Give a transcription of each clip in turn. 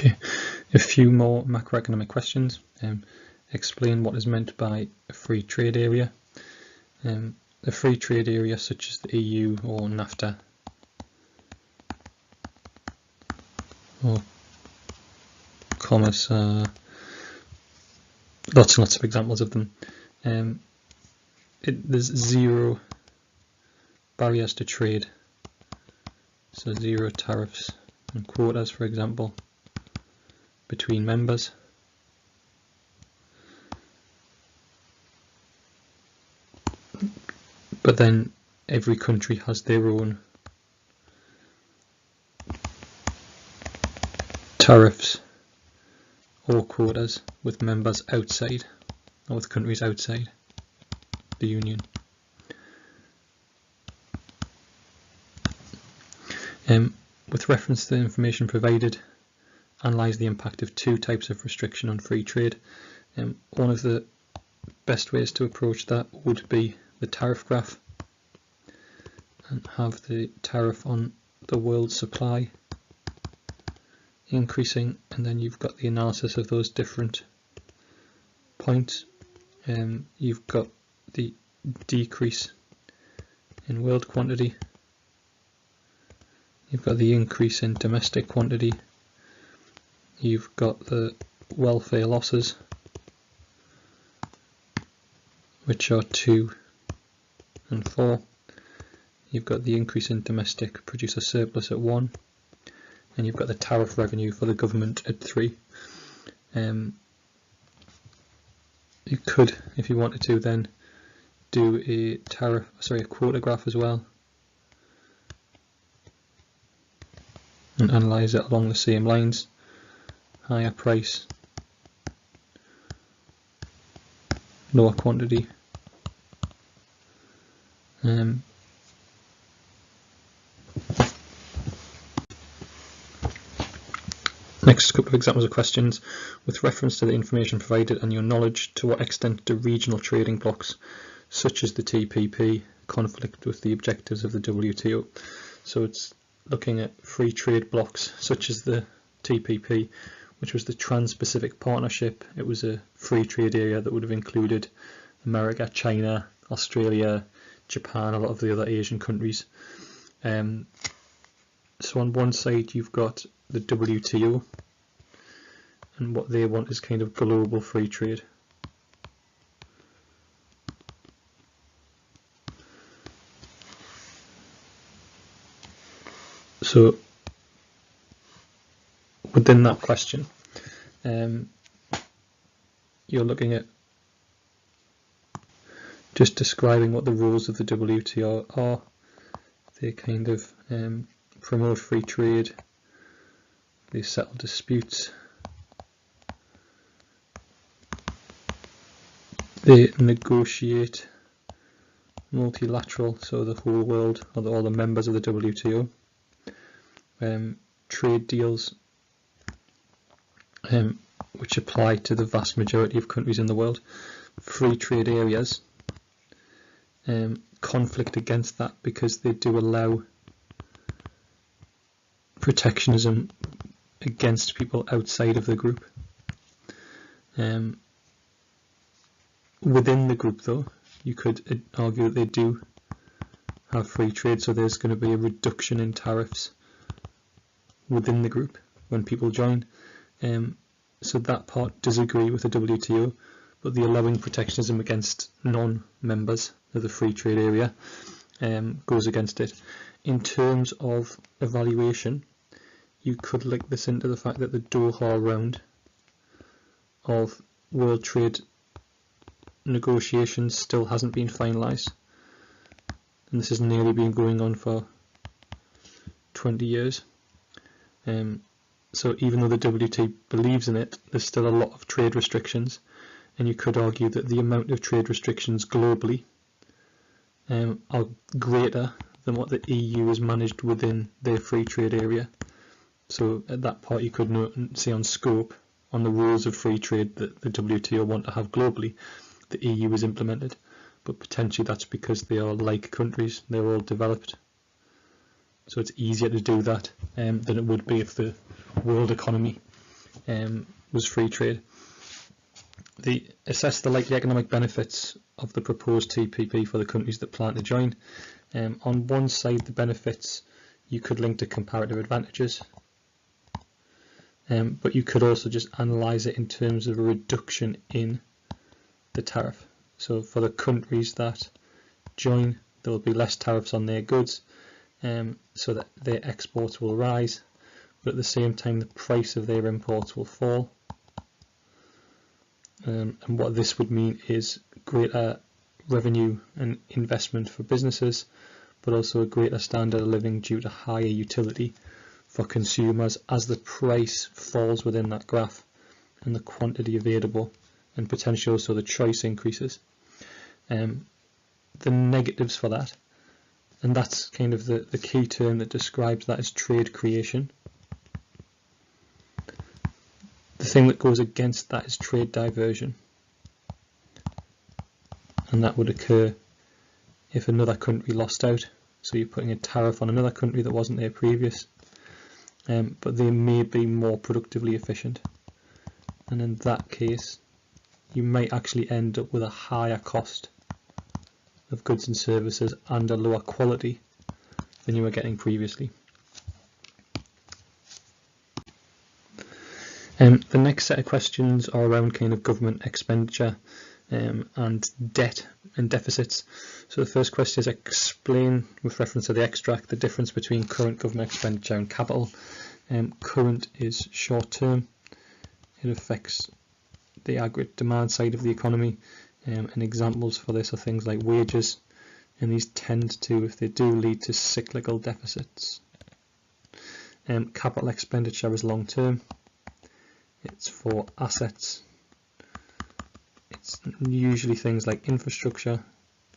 Okay, a few more macroeconomic questions. Explain what is meant by a free trade area. A free trade area such as the EU or NAFTA or commerce, lots and lots of examples of them. There's zero barriers to trade, so zero tariffs and quotas, for example, between members. But then every country has their own tariffs or quotas with members outside, or with countries outside the Union. With reference to the information provided, analyse the impact of two types of restriction on free trade. One of the best ways to approach that would be the tariff graph, and have the tariff on the world supply increasing, and then you've got the analysis of those different points. You've got the decrease in world quantity, you've got the increase in domestic quantity, you've got the welfare losses, which are 2 and 4. You've got the increase in domestic producer surplus at 1, and you've got the tariff revenue for the government at 3. You could, if you wanted to, then do a quota graph as well, and analyse it along the same lines. Higher price, lower quantity. Next couple of examples of questions. With reference to the information provided and your knowledge, to what extent do regional trading blocks such as the TPP conflict with the objectives of the WTO? So it's looking at free trade blocks such as the TPP, which was the Trans-Pacific Partnership. It was a free trade area that would have included America, China, Australia, Japan, a lot of the other Asian countries. So on one side you've got the WTO, and what they want is kind of global free trade. So within that question, you're looking at just describing what the rules of the WTO are. They kind of promote free trade, they settle disputes, they negotiate multilateral, so the whole world, or all the members of the WTO, trade deals which apply to the vast majority of countries in the world. Free trade areas conflict against that because they do allow protectionism against people outside of the group. Within the group though, you could argue that they do have free trade, so there's going to be a reduction in tariffs within the group when people join. So that part does agree with the WTO, but the allowing protectionism against non-members of the free trade area goes against it. In terms of evaluation, you could link this into the fact that the Doha round of world trade negotiations still hasn't been finalised, and this has nearly been going on for 20 years. So even though the WTO believes in it, there's still a lot of trade restrictions, and you could argue that the amount of trade restrictions globally are greater than what the EU has managed within their free trade area. So at that part you could see on scope, on the rules of free trade that the WTO want to have globally, the EU has implemented, but potentially that's because they are like countries, they're all developed. So it's easier to do that than it would be if the world economy was free trade. They assess the likely economic benefits of the proposed TPP for the countries that plan to join. On one side, the benefits you could link to comparative advantages, but you could also just analyse it in terms of a reduction in the tariff. So for the countries that join, there will be less tariffs on their goods, so that their exports will rise, but at the same time the price of their imports will fall. And what this would mean is greater revenue and investment for businesses, but also a greater standard of living due to higher utility for consumers as the price falls within that graph and the quantity available and potentially also the choice increases. The negatives for that, and that's kind of the key term that describes that, is trade creation. The thing that goes against that is trade diversion, and that would occur if another country lost out. So you're putting a tariff on another country that wasn't there previous, but they may be more productively efficient, and in that case you might actually end up with a higher cost of goods and services and a lower quality than you were getting previously. The next set of questions are around kind of government expenditure and debt and deficits. So the first question is explain, with reference to the extract, the difference between current government expenditure and capital. Current is short term. It affects the aggregate demand side of the economy, and examples for this are things like wages, and these tend to, if they do, lead to cyclical deficits. Capital expenditure is long term. It's for assets. It's usually things like infrastructure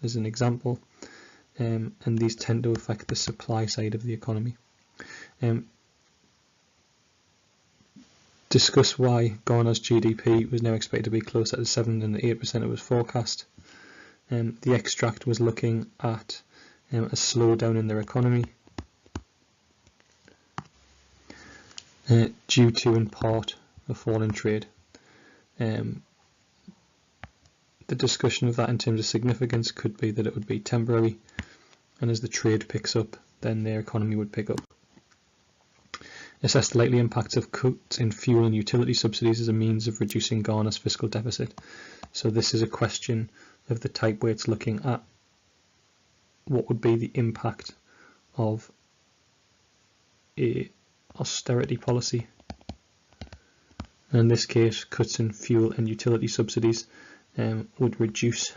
as an example, and these tend to affect the supply side of the economy. Discuss why Ghana's GDP was now expected to be closer to 7 than the 8% it was forecast. The extract was looking at a slowdown in their economy due to, in part, a fall in trade. The discussion of that in terms of significance could be that it would be temporary, and as the trade picks up, then their economy would pick up. Assess the likely impacts of cuts in fuel and utility subsidies as a means of reducing Ghana's fiscal deficit. So this is a question of the type where it's looking at what would be the impact of a austerity policy. In this case, cuts in fuel and utility subsidies would reduce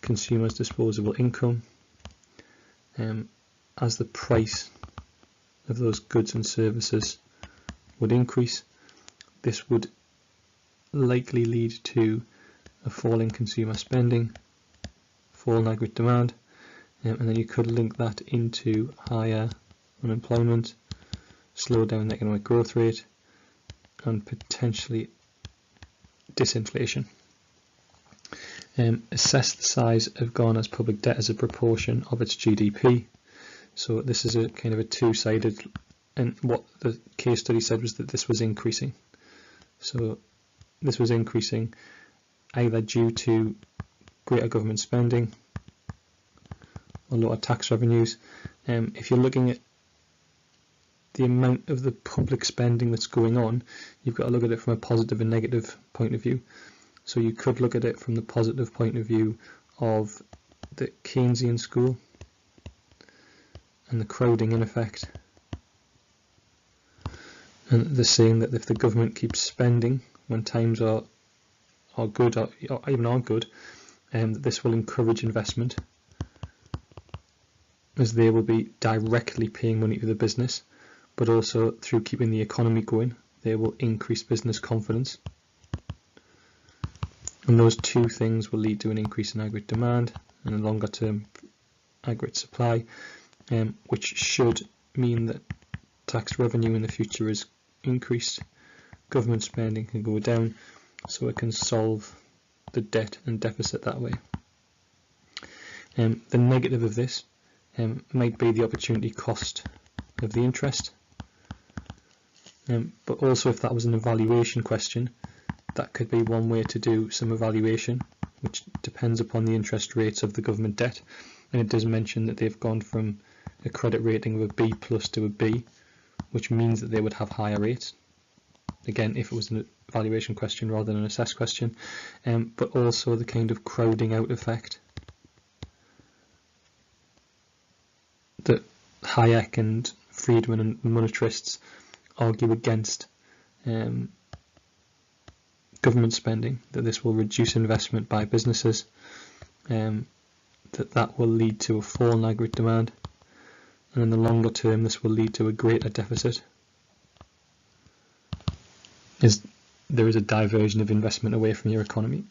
consumers' disposable income as the price of those goods and services would increase. This would likely lead to a fall in consumer spending, fall in aggregate demand, and then you could link that into higher unemployment, slow down the economic growth rate, and potentially disinflation. Assess the size of Ghana's public debt as a proportion of its GDP. So this is a kind of a two-sided, and what the case study said was that this was increasing. So this was increasing either due to greater government spending or lower tax revenues. If you're looking at the amount of the public spending that's going on, you've got to look at it from a positive and negative point of view. So you could look at it from the positive point of view of the Keynesian school and the crowding in effect. And they're saying that if the government keeps spending when times are good or even aren't good, this will encourage investment, as they will be directly paying money to the business, but also through keeping the economy going, they will increase business confidence. And those two things will lead to an increase in aggregate demand and a longer term aggregate supply, which should mean that tax revenue in the future is increased, government spending can go down, so it can solve the debt and deficit that way. The negative of this might be the opportunity cost of the interest. But also, if that was an evaluation question, that could be one way to do some evaluation, which depends upon the interest rates of the government debt. And it does mention that they've gone from a credit rating of a B plus to a B, which means that they would have higher rates. Again, if it was an evaluation question rather than an assess question. But also the kind of crowding out effect that Hayek and Friedman and monetarists argue against government spending, that this will reduce investment by businesses, that will lead to a fall in aggregate demand, and in the longer term this will lead to a greater deficit. There is a diversion of investment away from your economy.